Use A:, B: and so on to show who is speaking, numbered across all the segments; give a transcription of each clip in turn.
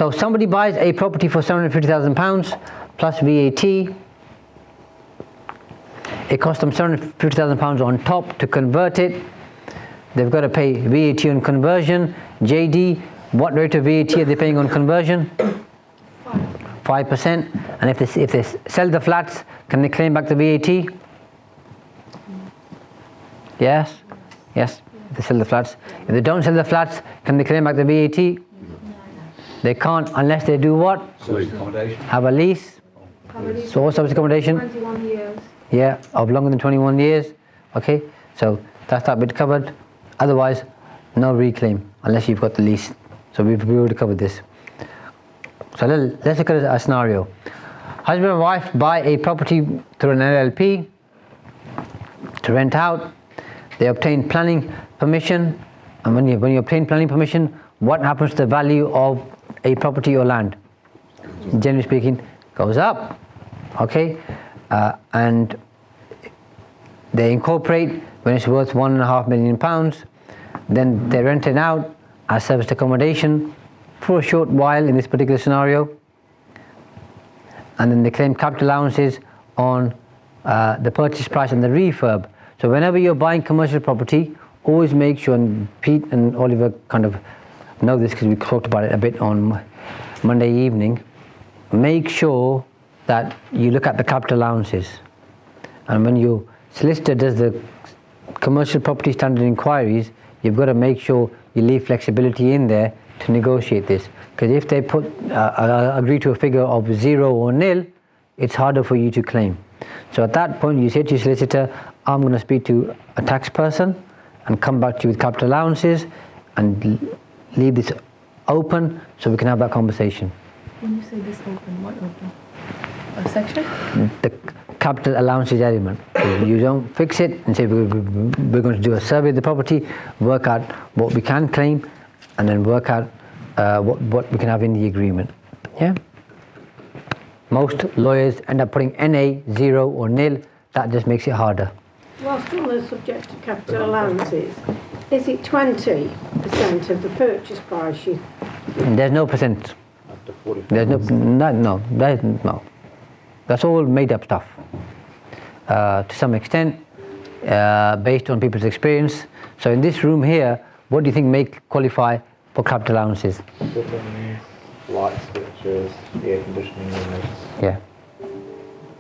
A: So somebody buys a property for £750,000 plus VAT. It costs them £750,000 on top to convert it. They've got to pay VAT on conversion. JD, what rate of VAT are they paying on conversion? 5%. And if they sell the flats, can they claim back the VAT? Yes? Yes, if they sell the flats. If they don't sell the flats, can they claim back the VAT? They can't unless they do what? Have a lease. So what's service accommodation?
B: 21 years.
A: Yeah, of longer than 21 years. Okay, so that's that bit covered. Otherwise, no reclaim unless you've got the lease. So we've already covered this. So let's look at a scenario. Husband and wife buy a property through an LLP to rent out. They obtain planning permission. And when you obtain planning permission, what happens to the value of a property or land? Generally speaking, goes up. Okay, and they incorporate when it's worth £1.5 million. Then they rent it out as serviced accommodation for a short while in this particular scenario, and then they claim capital allowances on the purchase price and the refurb. So whenever you're buying commercial property, always make sure, and Pete and Oliver kind of know this because we talked about it a bit on Monday evening, make sure that you look at the capital allowances. And when your solicitor does the commercial property standard inquiries, you've got to make sure you leave flexibility in there to negotiate this. Because if they agree to a figure of 0 or nil, it's harder for you to claim. So at that point, you say to your solicitor, I'm going to speak to a tax person and come back to you with capital allowances and leave this open so we can have that conversation.
B: When you say this open, what open? A section?
A: The capital allowances element. So you don't fix it and say we're going to do a survey of the property, work out what we can claim, and then work out what we can have in the agreement. Yeah. Most lawyers end up putting NA, 0 or nil. That just makes it harder.
C: Whilst on the subject of capital allowances, is it 20% of the purchase price?
A: And there's no percent. There's no. That's all made up stuff. To some extent, based on people's experience. So in this room here, what do you think may qualify for capital allowances?
D: Lights, switches, air conditioning units.
A: Yeah.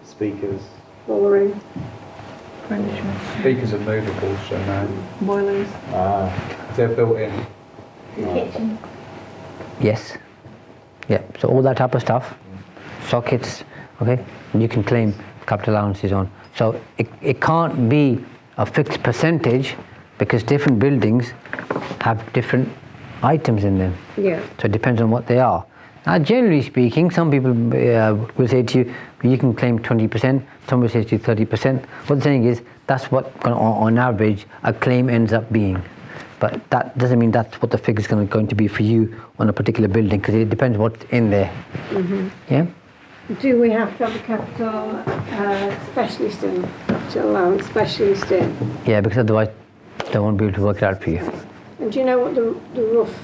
D: Speakers.
C: Flooring.
B: Furniture.
D: Speakers are movable, so no.
B: Boilers.
D: They're built in.
B: Kitchen.
A: Yes. Yeah. So all that type of stuff, sockets, okay, you can claim capital allowances on. So it can't be a fixed percentage because different buildings have different items in them.
C: Yeah.
A: So it depends on what they are. Now, generally speaking, some people will say to you, you can claim 20%, some will say to you 30%. What they're saying is, that's what, on average, a claim ends up being. But that doesn't mean that's what the figure is going to be for you on a particular building, because it depends what's in there.
C: Mm-hmm.
A: Yeah?
C: Do we have to have a capital specialist in, capital allowance specialist in?
A: Yeah, because otherwise they won't be able to work it out for you.
C: And do you know what the rough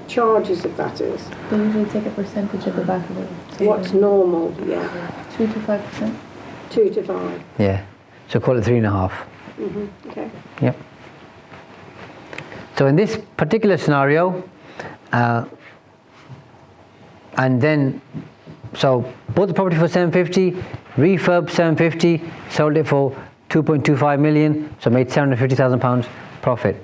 C: charges of that is?
B: They usually take a percentage of the back of it.
C: What's normal? Yeah.
B: 2 to 5%.
C: 2 to 5.
A: Yeah. So call it 3.5.
C: Mm-hmm. Okay.
A: Yep. So in this particular scenario, and then, so bought the property for 750, refurb 750, sold it for 2.25 million, so made £750,000 profit.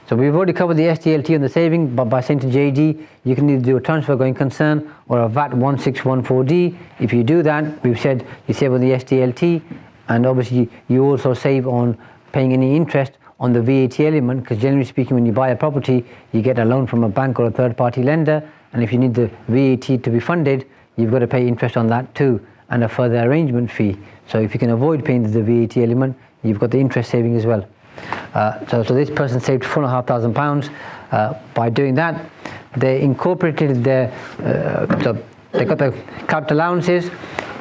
A: So we've already covered the SDLT and the saving, but by saying to JD, you can either do a transfer going concern or a VAT 1614D. If you do that, we've said you save on the SDLT, and obviously you also save on paying any interest on the VAT element, because generally speaking, when you buy a property, you get a loan from a bank or a third-party lender, and if you need the VAT to be funded, you've got to pay interest on that too, and a further arrangement fee. So if you can avoid paying the VAT element, you've got the interest saving as well. So this person saved £4,500 by doing that. They incorporated their, so they got the capital allowances.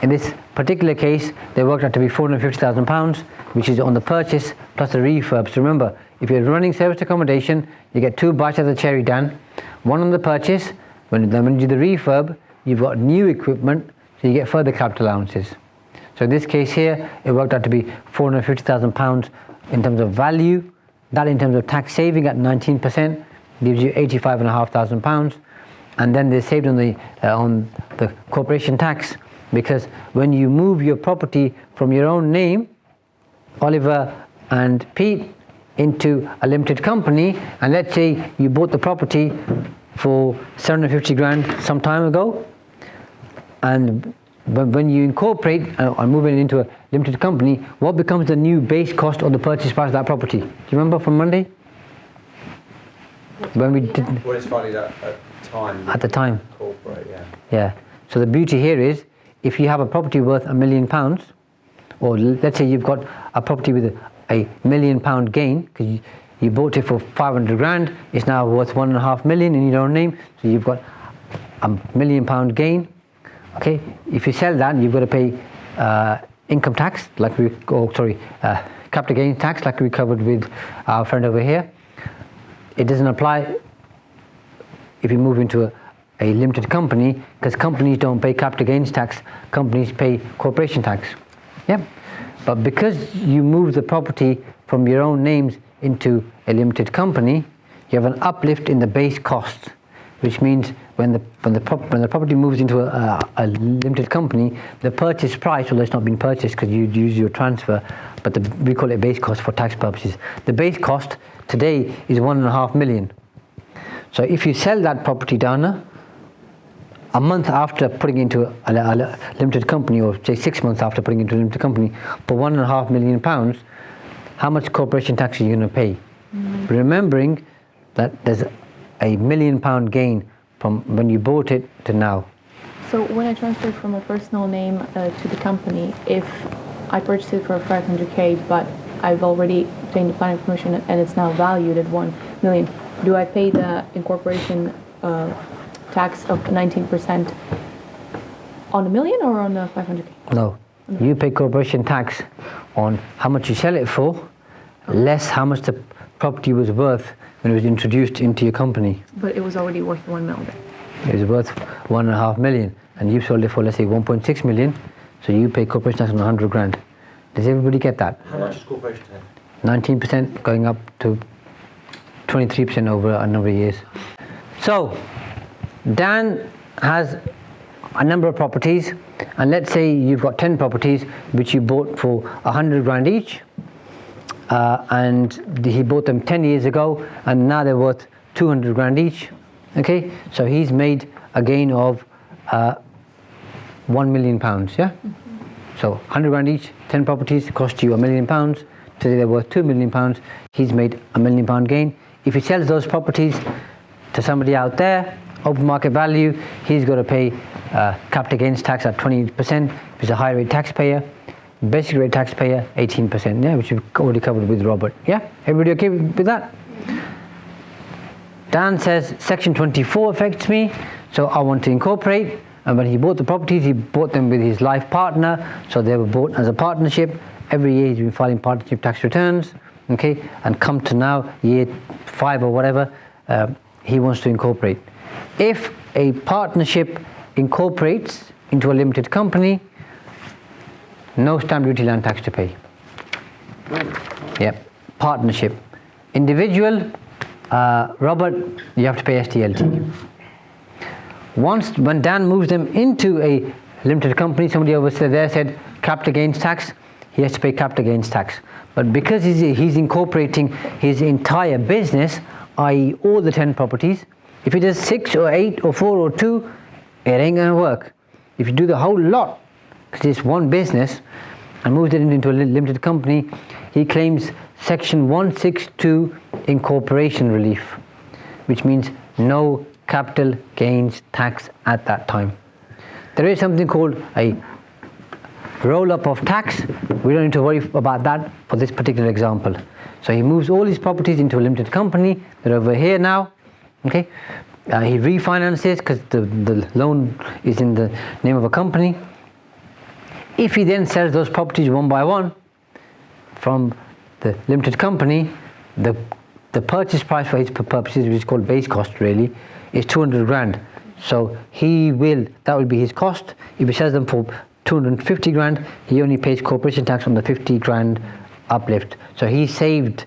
A: In this particular case, they worked out to be £450,000, which is on the purchase plus the refurb. So remember, if you're running service accommodation, you get 2 bites of the cherry, Dan. One on the purchase When you do the refurb, you've got new equipment, so you get further capital allowances. So in this case here, it worked out to be £450,000 in terms of value. That in terms of tax saving at 19% gives you £85,500. And then they saved on the corporation tax, because when you move your property from your own name, Oliver and Pete, into a limited company, and let's say you bought the property for 750 grand some time ago, and when you incorporate and move it into a limited company, what becomes the new base cost or the purchase price of that property? Do you remember from Monday? When we did
D: What is valued at time?
A: at the time.
D: Corporate, yeah.
A: Yeah. So the beauty here is, if you have a property worth £1 million, or let's say you've got a property with a £1 million gain, because you bought it for 500 grand, it's now worth 1.5 million in your own name, so you've got a £1 million gain. Okay, if you sell that, you've got to pay income tax, capital gains tax, like we covered with our friend over here. It doesn't apply if you move into a limited company, because companies don't pay capital gains tax, companies pay corporation tax. Yeah, but because you move the property from your own names into a limited company, you have an uplift in the base cost, which means when the property moves into a limited company, the purchase price, although it's not been purchased because you use your transfer, but we call it base cost for tax purposes. The base cost today is 1.5 million. So if you sell that property down a month after putting into a limited company, or say 6 months after putting into a limited company, for £1.5 million, how much corporation tax are you going to pay? Remembering that there's a £1 million gain from when you bought it to now.
B: So when I transfer from a personal name to the company, if I purchased it for 500k, but I've already obtained the planning permission and it's now valued at 1 million, do I pay the incorporation tax of 19% on a million or on the 500k?
A: No, you pay corporation tax on how much you sell it for, less how much the property was worth when it was introduced into your company.
B: But it was already worth 1 million.
A: It was worth 1.5 million, and you sold it for, let's say, 1.6 million, so you pay corporation tax on 100 grand. Does everybody get that?
D: How much is corporation tax?
A: 19% going up to 23% over a number of years. So, Dan has a number of properties, and let's say you've got 10 properties which you bought for 100 grand each, and he bought them 10 years ago, and now they're worth 200 grand each. Okay, so he's made a gain of £1 million, yeah? So 100 grand each, 10 properties, cost you £1 million. Today they're worth £2 million. He's made £1 million gain. If he sells those properties to somebody out there, open market value, he's got to pay capital gains tax at 20%. If he's a high rate taxpayer, basic rate taxpayer 18%. Yeah, which we've already covered with Robert. Yeah, everybody okay with that? Dan says section 24 affects me, so I want to incorporate. And when he bought the properties, he bought them with his life partner, so they were bought as a partnership. Every year he's been filing partnership tax returns, okay, and come to now year 5 or whatever, he wants to incorporate. If a partnership incorporates into a limited company, no stamp duty land tax to pay. Yep, partnership. Individual, Robert, you have to pay STLT. When Dan moves them into a limited company, somebody over there said capital gains tax, he has to pay capital gains tax. But because he's incorporating his entire business, i.e. all the 10 properties, if he does 6 or 8 or 4 or 2, it ain't going to work. If you do the whole lot, because it's one business, and moves it into a limited company, he claims section 162 incorporation relief, which means no capital gains tax at that time. There is something called a roll-up of tax. We don't need to worry about that for this particular example. So he moves all his properties into a limited company. They're over here now. Okay, he refinances because the loan is in the name of a company. If he then sells those properties one by one from the limited company, the purchase price for his purposes, which is called base cost really, is 200 grand. So that will be his cost. If he sells them for 250 grand, he only pays corporation tax on the 50 grand uplift. So he saved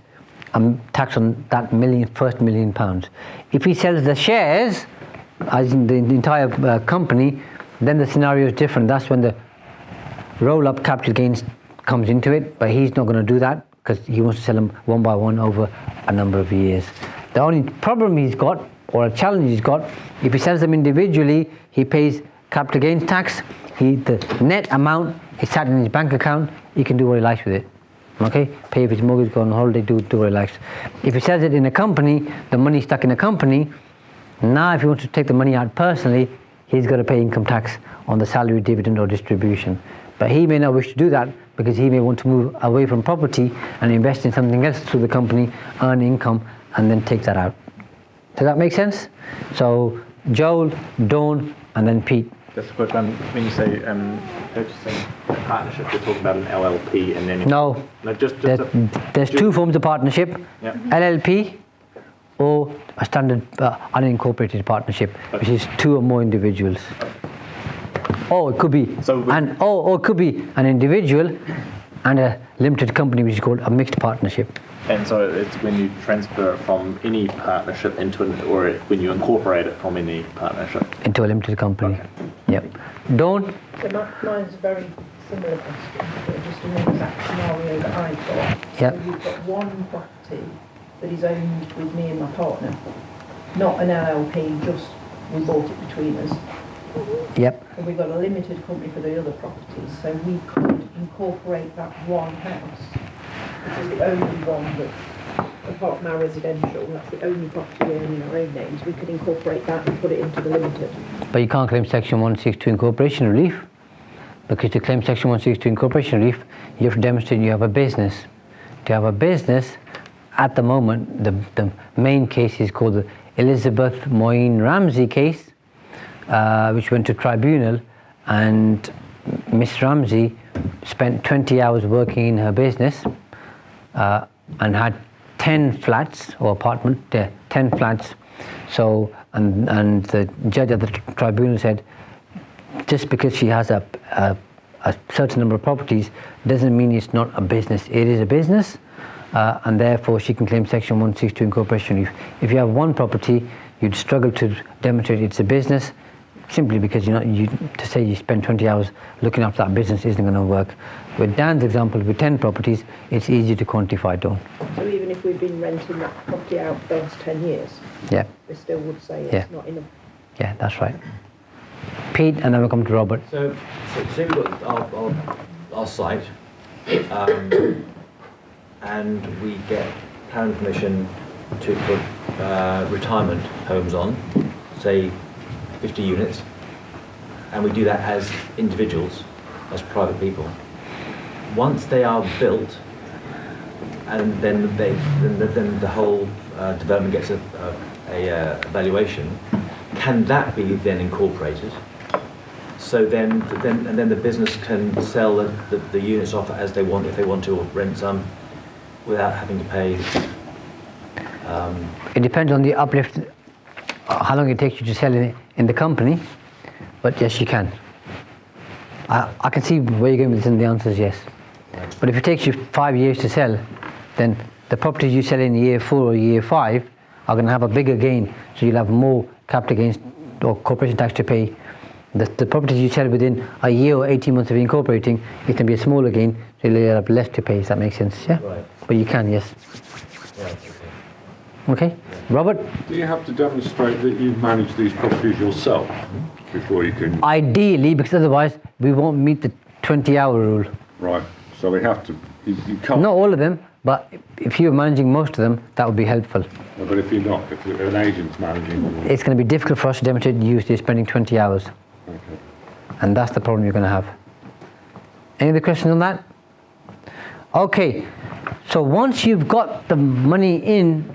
A: tax on that first £1 million. If he sells the shares, as in the entire company, then the scenario is different. That's when the roll-up capital gains comes into it, but he's not going to do that because he wants to sell them one by one over a number of years. The only problem he's got, or a challenge he's got, if he sells them individually, he pays capital gains tax. The net amount is sat in his bank account. He can do what he likes with it. Okay, pay for his mortgage, go on holiday, do what he likes. If he sells it in a company, the money stuck in a company. Now, if he wants to take the money out personally, he's got to pay income tax on the salary, dividend, or distribution. But he may not wish to do that because he may want to move away from property and invest in something else through the company, earn income, and then take that out. Does that make sense? So Joel, Dawn, and then Pete.
E: Just a quick one. When you say purchasing a partnership, you're talking about an LLP and then...
A: No, there's two forms of partnership,
E: yeah.
A: LLP or a standard unincorporated partnership, which is 2 or more individuals. Or it could be, or it could be an individual and a limited company, which is called a mixed partnership.
E: And so it's when you transfer from any partnership into or when you incorporate it from any partnership
A: into a limited company.
E: Okay.
A: Yep. Dawn?
F: So mine's a very similar question, but just an exact scenario that I've got.
A: Yep.
F: So you've got one property that is owned with me and my partner, not an LLP, just we bought it between us.
A: Yep.
F: And we've got a limited company for the other properties, so we could incorporate that one house, which is the only one that, apart from our residential, that's the only property we own in our own names. We could incorporate that and put it into the limited.
A: But you can't claim Section 162 incorporation relief, because to claim Section 162 incorporation relief, you have to demonstrate you have a business. To have a business, at the moment, the main case is called the Elizabeth Moyne Ramsey case, which went to tribunal, and Miss Ramsey spent 20 hours working in her business and had 10 flats or 10 flats. So, and the judge at the tribunal said, just because she has a certain number of properties doesn't mean it's not a business. It is a business, and therefore she can claim Section 162 incorporation relief. If you have one property, you'd struggle to demonstrate it's a business, simply because to say you spend 20 hours looking after that business isn't going to work. With Dan's example, with 10 properties, it's easy to quantify, Dawn.
F: So even if we've been renting that property out for the last 10 years,
A: Yeah,
F: they still would say it's not enough.
A: yeah, that's right. Pete, and then we'll come to Robert.
G: So we've got our site, and we get planning permission to put retirement homes on, say 50 units, and we do that as individuals, as private people. Once they are built, and then the whole development gets a valuation, can that be then incorporated? So then the business can sell the units off as they want, if they want to, or rent some, without having to pay.
A: It depends on the uplift, how long it takes you to sell in the company, but yes, you can. I can see where you're going with this, and the answer is yes. But if it takes you 5 years to sell, then the properties you sell in year 4 or year 5 are going to have a bigger gain, so you'll have more capital gains or corporation tax to pay. The properties you sell within a year or 18 months of incorporating, it can be a smaller gain, so you'll have less to pay. Does that make sense? Yeah.
G: Right.
A: But you can, yes.
G: Right,
A: Okay, Robert?
H: Do you have to demonstrate that you manage these properties yourself before you can...
A: Ideally, because otherwise we won't meet the 20-hour rule.
H: Right, so we have to... You can't...
A: Not all of them, but if you're managing most of them, that would be helpful.
H: No, but if you're not, if an agent's managing them...
A: It's going to be difficult for us to demonstrate you're spending 20 hours.
H: Okay.
A: And that's the problem you're going to have. Any other questions on that? Okay, so once you've got the money in,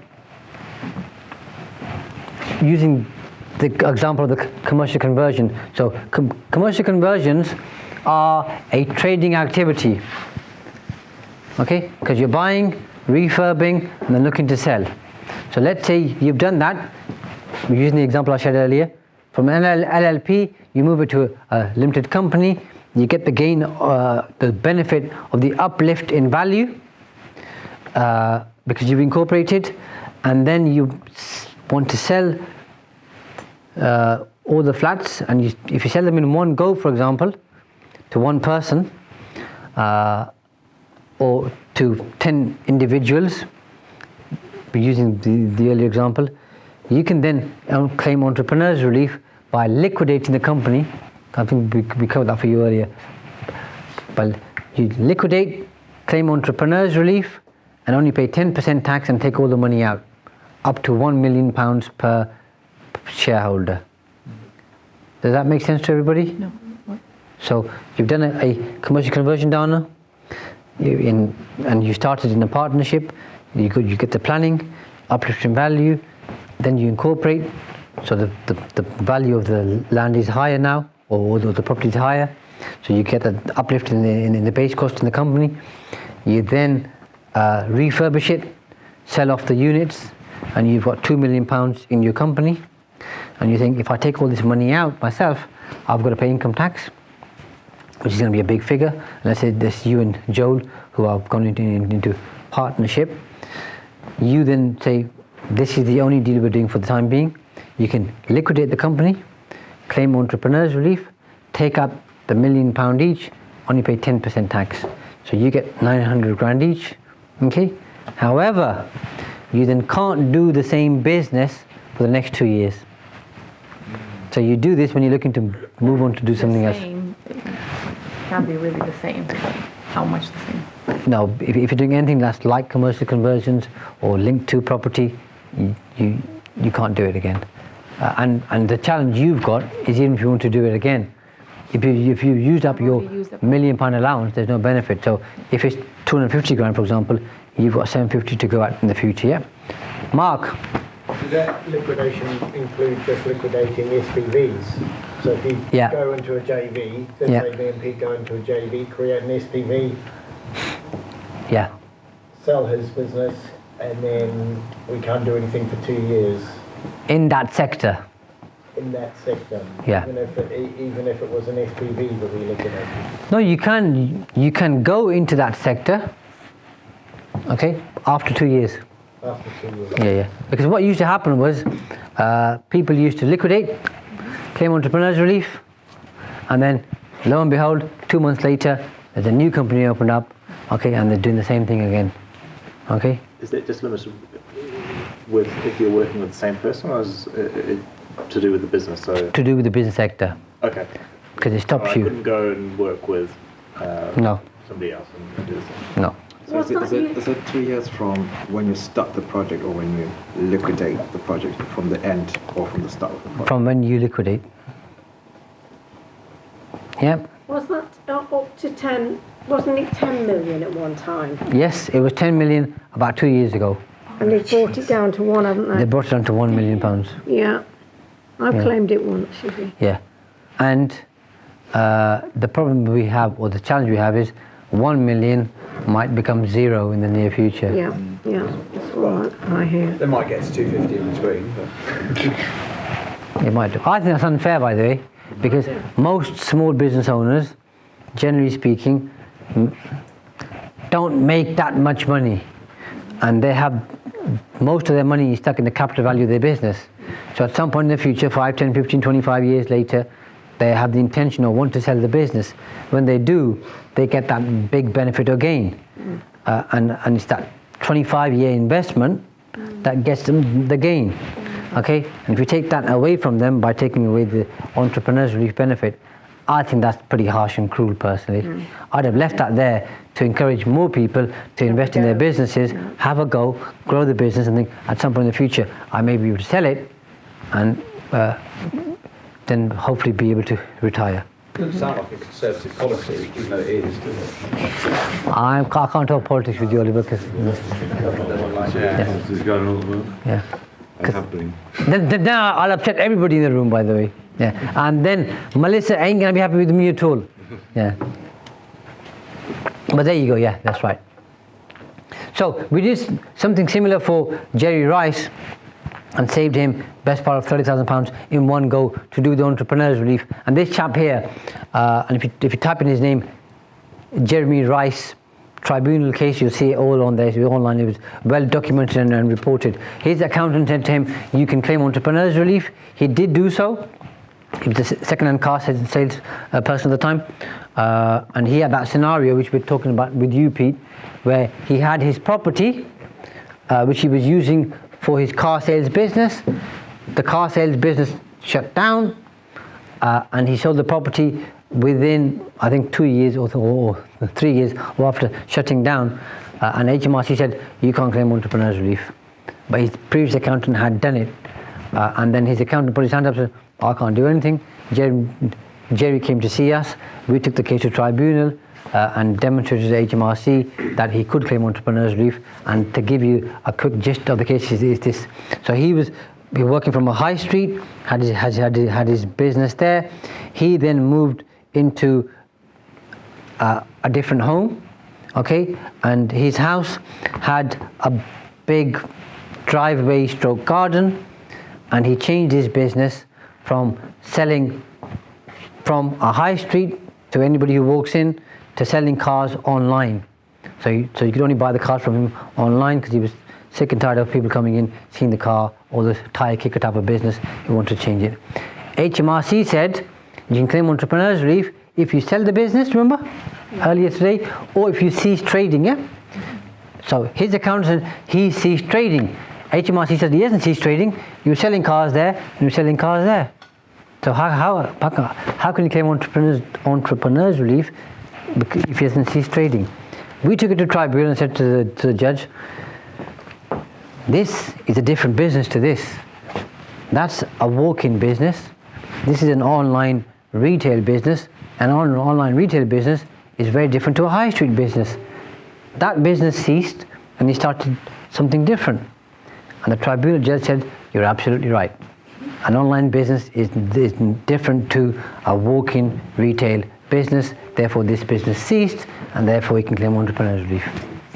A: using the example of the commercial conversion. So commercial conversions are a trading activity. Okay, because you're buying, refurbing, and then looking to sell. So let's say you've done that, using the example I shared earlier, From an LLP, you move it to a limited company. You get the gain, the benefit of the uplift in value because you've incorporated, and then you want to sell all the flats, and if you sell them in one go, for example, to one person or to 10 individuals, using the earlier example, you can then claim entrepreneurs relief by liquidating the company. I think we covered that for you earlier. But you liquidate, claim entrepreneurs relief, and only pay 10% tax and take all the money out, up to £1 million per shareholder. Does that make sense to everybody?
B: No. What?
A: So you've done a commercial conversion down, and you started in a partnership. You get the planning, uplift in value, then you incorporate. So the value of the land is higher now, or the property is higher. So you get an uplift in the base cost in the company. You then refurbish it, sell off the units, and you've got £2 million in your company. And you think, if I take all this money out myself, I've got to pay income tax, which is going to be a big figure. And let's say this you and Joel, who have gone into partnership. You then say, this is the only deal we're doing for the time being. You can liquidate the company, claim entrepreneurs relief, take up the £1 million each, only pay 10% tax. So you get 900 grand each, okay? However, you then can't do the same business for the next 2 years. So you do this when you're looking to move on to do something else.
B: Can't be really the same. How much the same?
A: No, if you're doing anything that's like commercial conversions or linked to property, you can't do it again. And the challenge you've got is, even if you want to do it again, if you used up your £1 million allowance, there's no benefit. So if it's 250 grand, for example, you've got 750 to go out in the future. Yeah. Mark.
I: Does that liquidation include just liquidating SPVs? So if you go into a JV, let's say BNP go into a JV, create an SPV, sell his business, and then we can't do anything for 2 years.
A: In that sector.
I: In that sector.
A: Yeah.
I: Even if it was an SPV that we liquidated.
A: No, you can go into that sector, okay, after 2 years.
I: After 2 years.
A: Yeah. Because what used to happen was people used to liquidate, claim entrepreneurs relief, and then lo and behold, 2 months later, there's a new company opened up, okay, and they're doing the same thing again, okay.
E: Is that just limited with if you're working with the same person, or is it to do with the business? So
A: to do with the business sector.
E: Okay.
A: Because it stops you.
E: I couldn't go and work with somebody else and do the same.
A: No.
J: So is it 2 years from when you start the project, or when you liquidate the project, from the end or from the start of the project?
A: From when you liquidate. Yep.
C: Was that up to 10, wasn't it 10 million at one time?
A: Yes, it was 10 million about 2 years ago.
C: And they brought it down to 1, haven't they?
A: They brought it down to £1 million.
C: Yeah. I've claimed it once, you see.
A: Yeah. And the problem we have, or the challenge we have, is 1 million might become 0 in the near future.
C: Yeah, that's what I hear.
D: They might get to 250 in between, but...
A: It might do. I think that's unfair, by the way, because most small business owners, generally speaking, don't make that much money, and they have most of their money stuck in the capital value of their business. So at some point in the future, 5, 10, 15, 25 years later, they have the intention or want to sell the business. When they do, they get that big benefit or gain. And it's that 25-year investment that gets them the gain. Okay? And if you take that away from them by taking away the entrepreneur's relief benefit, I think that's pretty harsh and cruel, personally. I'd have left that there to encourage more people to invest in their businesses, have a go, grow the business, and think at some point in the future I may be able to sell it, and then hopefully be able to retire.
D: It doesn't sound like a conservative policy, even though it is, does it?
A: I can't talk politics with you, Oliver, because
H: This is going on at the moment. And happening.
A: then I'll upset everybody in the room, by the way. And then Melissa ain't gonna be happy with me at all. But there you go. That's right. So we did something similar for Jerry Rice. and saved him best part of £30,000 in one go to do the entrepreneurs relief. And this chap here, and if you type in his name, Jeremy Rice, tribunal case, you'll see it all on there. It's online. It was well documented and reported. His accountant said to him, you can claim entrepreneurs relief. He did do so. He was a second-hand car sales person at the time, and he had that scenario which we're talking about with you, Pete, where he had his property which he was using for his car sales business. The car sales business shut down, and he sold the property within, I think, 2 years or 3 years or after shutting down, and HMRC said you can't claim entrepreneurs relief. But his previous accountant had done it, and then his accountant put his hand up and said, I can't do anything. Jerry came to see us. We took the case to tribunal and demonstrated to HMRC that he could claim entrepreneurs relief. And to give you a quick gist of the case is this. So he was working from a high street, had his business there. He then moved into a different home, okay, and his house had a big driveway stroke garden, and he changed his business from selling from a high street to anybody who walks in to selling cars online. So you could only buy the cars from him online because he was sick and tired of people coming in, seeing the car or the tire kicker type of business. He wanted to change it. HMRC said you can claim entrepreneurs relief if you sell the business, remember, earlier today, or if you cease trading, yeah? So his accountant said he ceased trading. HMRC said he hasn't ceased trading. You were selling cars there, and you were selling cars there. So how can you claim entrepreneurs relief if he hasn't ceased trading? We took it to tribunal and said to the judge, this is a different business to this. That's a walk-in business. This is an online retail business. An online retail business is very different to a high street business. That business ceased and he started something different. And the tribunal judge said, you're absolutely right. An online business is different to a walk-in retail business. Therefore, this business ceased, and therefore he can claim entrepreneurs relief.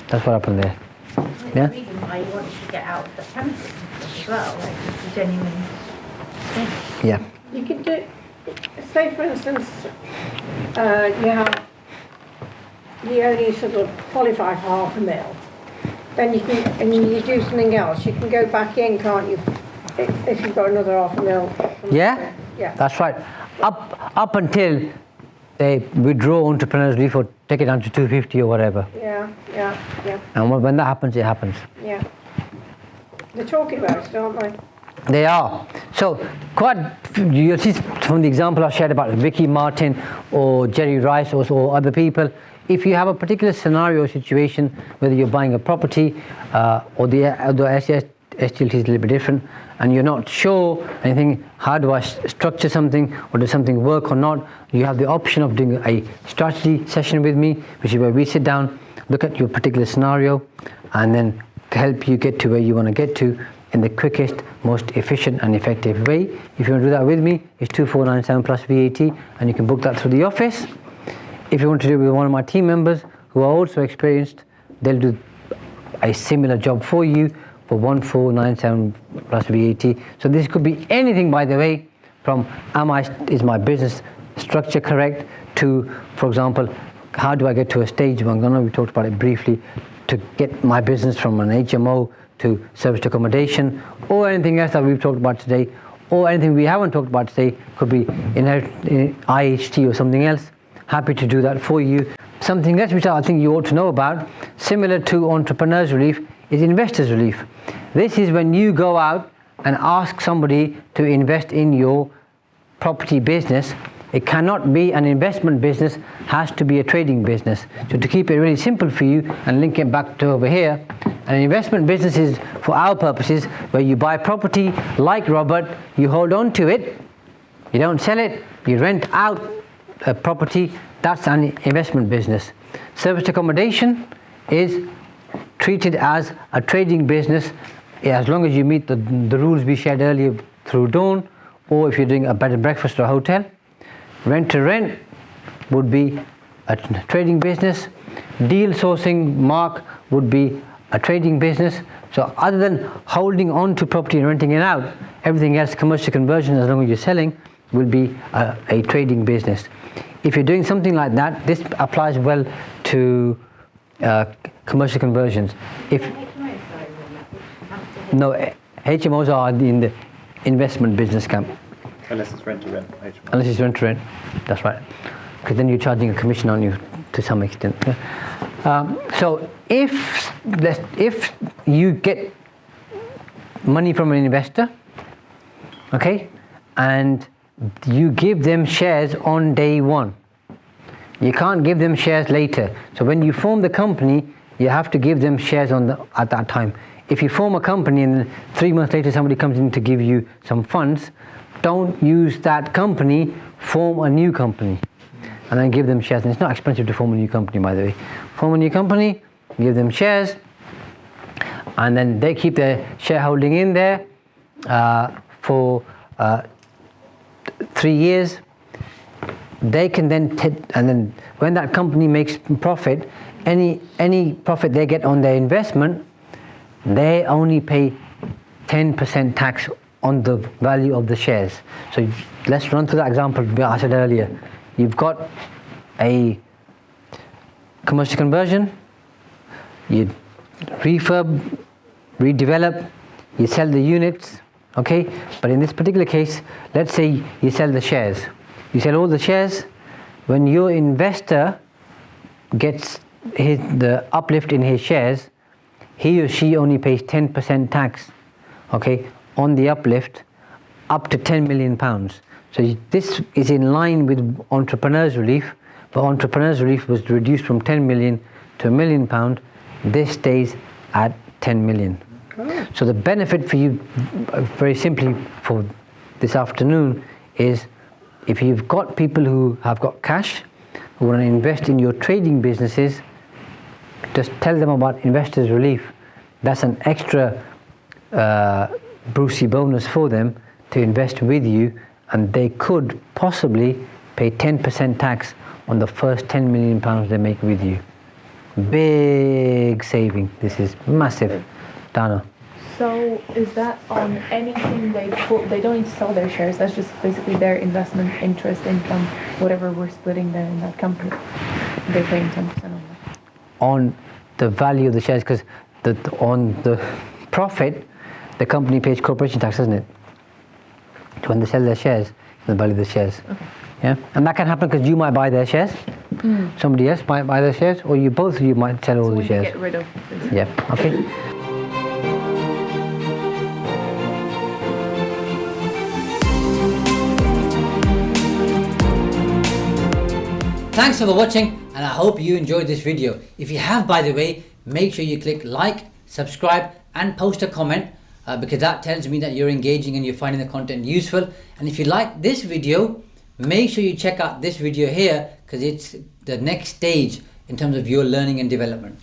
A: That's what happened there. Yeah?
K: The reason why you wanted to get out of the premises as well, like it's a genuine thing.
A: Yeah.
C: You could do, say for instance, you only sort of qualify for £500,000. Then you can, and you do something else. You can go back in, can't you? If you've got another £500,000.
A: Yeah.
C: Yeah.
A: That's right. Up until they withdraw entrepreneurs relief or take it down to 250 or whatever.
C: Yeah.
A: And when that happens, it happens.
C: Yeah. They're talking about it, aren't they?
A: They are. So you'll see from the example I shared about Vicky Martin or Jerry Rice or other people, if you have a particular scenario or situation, whether you're buying a property or the SGLT is a little bit different, and you're not sure anything, how do I structure something, or does something work or not, you have the option of doing a strategy session with me, which is where we sit down, look at your particular scenario, and then help you get to where you want to get to in the quickest, most efficient and effective way. If you want to do that with me, it's 2497 plus VAT, and you can book that through the office. If you want to do it with one of my team members who are also experienced, they'll do a similar job for you for 1497 plus VAT. So this could be anything, by the way, from is my business structure correct, to, for example, how do I get to a stage, I know we talked about it briefly, to get my business from an HMO to service to accommodation, or anything else that we've talked about today, or anything we haven't talked about today, could be in IHT or something else. Happy to do that for you. Something else which I think you ought to know about, similar to entrepreneurs relief, is investors relief. This is when you go out and ask somebody to invest in your property business. It cannot be an investment business, has to be a trading business. So to keep it really simple for you and link it back to over here, an investment business is, for our purposes, where you buy property like Robert, you hold on to it, you don't sell it, you rent out a property. That's an investment business. Service accommodation is treated as a trading business, as long as you meet the rules we shared earlier through Dawn, or if you're doing a bed and breakfast or a hotel. Rent to rent would be a trading business. Deal sourcing, Mark, would be a trading business. So other than holding on to property and renting it out, everything else, commercial conversion, as long as you're selling, will be a trading business. If you're doing something like that, this applies well to commercial conversions. No, HMOs are in the investment business camp.
E: Unless it's rent to rent.
A: Unless it's rent to rent, that's right. Because then you're charging a commission on you to some extent. So if you get money from an investor, okay, and you give them shares on day one, you can't give them shares later. So when you form the company, you have to give them shares at that time. If you form a company and 3 months later somebody comes in to give you some funds, don't use that company, form a new company and then give them shares. And it's not expensive to form a new company, by the way. Form a new company, give them shares, and then they keep their shareholding in there for 3 years. They can then, and then when that company makes profit, any profit they get on their investment, they only pay 10% tax on the value of the shares. So let's run through that example I said earlier. You've got a commercial conversion, you refurb, redevelop, you sell the units, okay? But in this particular case, let's say you sell the shares. You sell all the shares. When your investor gets the uplift in his shares, he or she only pays 10% tax, okay, on the uplift up to £10 million. So this is in line with entrepreneurs relief, but entrepreneurs relief was reduced from 10 million to £1 million. This stays at 10 million. So the benefit for you, very simply for this afternoon, is if you've got people who have got cash, who want to invest in your trading businesses, just tell them about investors relief. That's an extra Brucey bonus for them to invest with you, and they could possibly pay 10% tax on the first £10 million they make with you. Big saving. This is massive. Dana.
B: So is that on anything they put? They don't need to sell their shares. That's just basically their investment interest income, whatever we're splitting there in that company. They're paying 10% on that.
A: On the value of the shares, because on the profit, the company pays corporation tax, doesn't it? When they sell their shares, the value of the shares.
B: Okay.
A: Yeah, and that can happen because you might buy their shares, somebody else might buy their shares, or both of you might sell all the shares.
B: Get rid of this.
A: Yeah. Okay. Thanks for watching, and I hope you enjoyed this video. If you have, by the way, make sure you click like, subscribe and post a comment because that tells me that you're engaging and you're finding the content useful. And if you like this video, make sure you check out this video here because it's the next stage in terms of your learning and development.